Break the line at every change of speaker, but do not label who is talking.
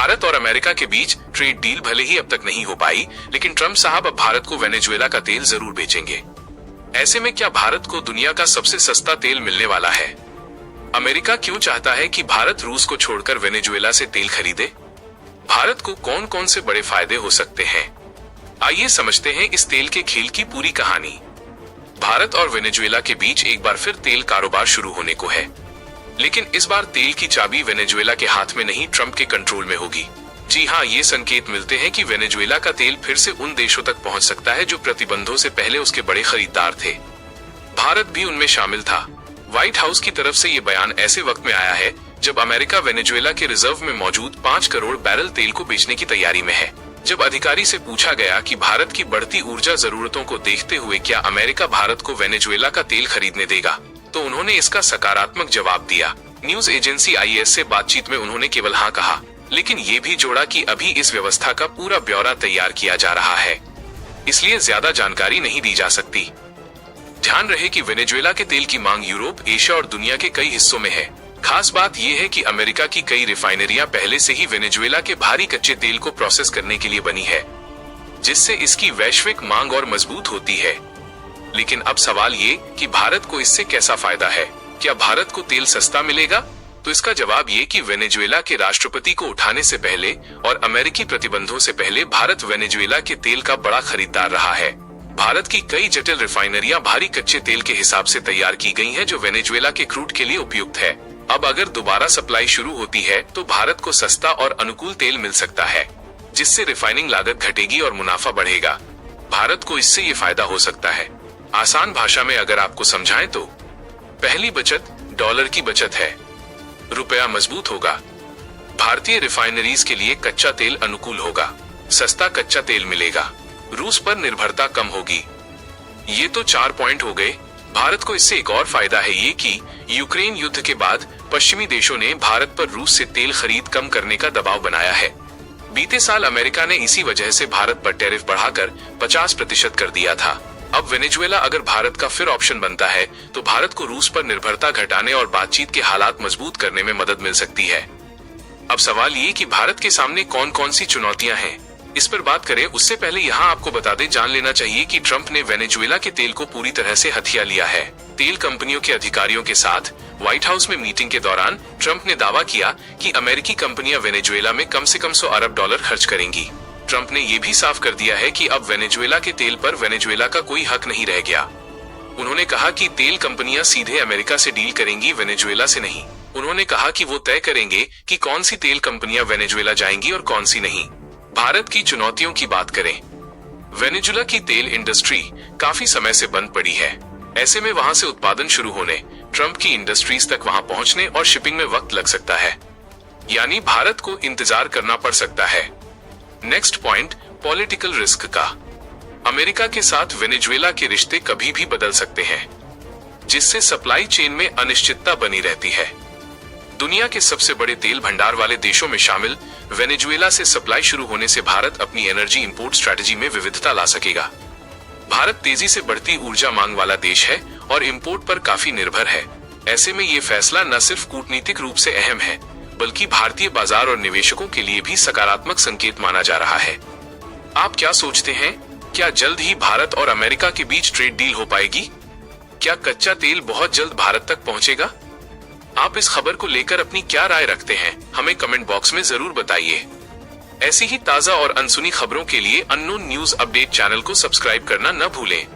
भारत और अमेरिका के बीच trade deal भले ही अब तक नहीं हो पाई, लेकिन ट्रम्प साहब अब भारत को वेनेजुएला का तेल जरूर बेचेंगे। ऐसे में क्या भारत को दुनिया का सबसे सस्ता तेल मिलने वाला है? अमेरिका क्यों चाहता है कि भारत रूस को छोड़कर वेनेजुएला से तेल खरीदे? भारत को कौन कौन से बड़े फायदे हो सकते हैं? आइए समझते हैं इस तेल के खेल की पूरी कहानी। भारत और वेनेजुएला के बीच एक बार फिर तेल कारोबार शुरू होने को है, लेकिन इस बार तेल की चाबी वेनेजुएला के हाथ में नहीं, ट्रम्प के कंट्रोल में होगी। जी हाँ, ये संकेत मिलते हैं कि वेनेजुएला का तेल फिर से उन देशों तक पहुंच सकता है जो प्रतिबंधों से पहले उसके बड़े खरीदार थे। भारत भी उनमें शामिल था। व्हाइट हाउस की तरफ से ये बयान ऐसे वक्त में आया है जब अमेरिका वेनेजुएला के रिजर्व में मौजूद 5 करोड़ बैरल तेल को बेचने की तैयारी में है। जब अधिकारी से पूछा गया कि भारत की बढ़ती ऊर्जा जरूरतों को देखते हुए क्या अमेरिका भारत को वेनेजुएला का तेल खरीदने देगा, तो उन्होंने इसका सकारात्मक जवाब दिया। न्यूज एजेंसी IAS से बातचीत में उन्होंने केवल हाँ कहा, लेकिन ये भी जोड़ा कि अभी इस व्यवस्था का पूरा ब्यौरा तैयार किया जा रहा है, इसलिए ज्यादा जानकारी नहीं दी जा सकती। ध्यान रहे कि वेनेजुएला के तेल की मांग यूरोप, एशिया और दुनिया के कई हिस्सों में है। खास बात यह है कि अमेरिका की कई रिफाइनरियां पहले से ही वेनेजुएला के भारी कच्चे तेल को प्रोसेस करने के लिए बनी है, जिससे इसकी वैश्विक मांग और मजबूत होती है। लेकिन अब सवाल ये कि भारत को इससे कैसा फायदा है? क्या भारत को तेल सस्ता मिलेगा? तो इसका जवाब ये कि वेनेजुएला के राष्ट्रपति को उठाने से पहले और अमेरिकी प्रतिबंधों से पहले भारत वेनेजुएला के तेल का बड़ा खरीदार रहा है। भारत की कई जटिल रिफाइनरियां भारी कच्चे तेल के हिसाब से तैयार की गई हैं, जो वेनेजुएला के क्रूड के लिए उपयुक्त है। अब अगर दोबारा सप्लाई शुरू होती है तो भारत को सस्ता और अनुकूल तेल मिल सकता है, जिससे रिफाइनिंग लागत घटेगी और मुनाफा बढ़ेगा। भारत को इससे ये फायदा हो सकता है। आसान भाषा में अगर आपको समझाएं तो पहली बचत डॉलर की बचत है, रुपया मजबूत होगा। भारतीय रिफाइनरीज के लिए कच्चा तेल अनुकूल होगा, सस्ता कच्चा तेल मिलेगा, रूस पर निर्भरता कम होगी। ये तो 4 पॉइंट हो गए। भारत को इससे एक और फायदा है ये कि यूक्रेन युद्ध के बाद पश्चिमी देशों ने भारत पर रूस से तेल खरीद कम करने का दबाव बनाया है। बीते साल अमेरिका ने इसी वजह से भारत पर टैरिफ बढ़ाकर 50% कर दिया था। अब वेनेजुएला अगर भारत का फिर ऑप्शन बनता है तो भारत को रूस पर निर्भरता घटाने और बातचीत के हालात मजबूत करने में मदद मिल सकती है। अब सवाल ये कि भारत के सामने कौन कौन सी चुनौतियां हैं, इस पर बात करें उससे पहले यहाँ आपको बता दें, जान लेना चाहिए कि ट्रम्प ने वेनेजुएला के तेल को पूरी तरह से हथिया लिया है। तेल कंपनियों के अधिकारियों के साथ व्हाइट हाउस में मीटिंग के दौरान ट्रम्प ने दावा किया कि अमेरिकी कंपनियां वेनेजुएला में कम से कम $100 अरब खर्च करेंगी। ट्रम्प ने ये भी साफ कर दिया है कि अब वेनेजुएला के तेल पर वेनेजुएला का कोई हक नहीं रह गया। उन्होंने कहा कि तेल कंपनियां सीधे अमेरिका से डील करेंगी, वेनेजुएला से नहीं। उन्होंने कहा कि वो तय करेंगे कि कौन सी तेल कंपनियां वेनेजुएला जाएंगी और कौन सी नहीं। भारत की चुनौतियों की बात करें, वेनेजुएला की तेल इंडस्ट्री काफी समय से बंद पड़ी है। ऐसे में वहां से उत्पादन शुरू होने, ट्रम्प की इंडस्ट्रीज तक वहां पहुंचने और शिपिंग में वक्त लग सकता है, यानी भारत को इंतजार करना पड़ सकता है। नेक्स्ट पॉइंट, पॉलिटिकल रिस्क का। अमेरिका के साथ वेनेजुएला के रिश्ते कभी भी बदल सकते हैं, जिससे सप्लाई चेन में अनिश्चितता बनी रहती है। दुनिया के सबसे बड़े तेल भंडार वाले देशों में शामिल वेनेजुएला से सप्लाई शुरू होने से भारत अपनी एनर्जी इंपोर्ट स्ट्रेटजी में विविधता ला सकेगा। भारत तेजी से बढ़ती ऊर्जा मांग वाला देश है और इंपोर्ट पर काफी निर्भर है। ऐसे में ये फैसला न सिर्फ कूटनीतिक रूप से अहम है, बल्कि भारतीय बाजार और निवेशकों के लिए भी सकारात्मक संकेत माना जा रहा है। आप क्या सोचते हैं? क्या जल्द ही भारत और अमेरिका के बीच ट्रेड डील हो पाएगी? क्या कच्चा तेल बहुत जल्द भारत तक पहुंचेगा? आप इस खबर को लेकर अपनी क्या राय रखते हैं, हमें कमेंट बॉक्स में जरूर बताइए। ऐसी ही ताजा और अनसुनी खबरों के लिए अननोन न्यूज अपडेट चैनल को सब्सक्राइब करना न भूलें।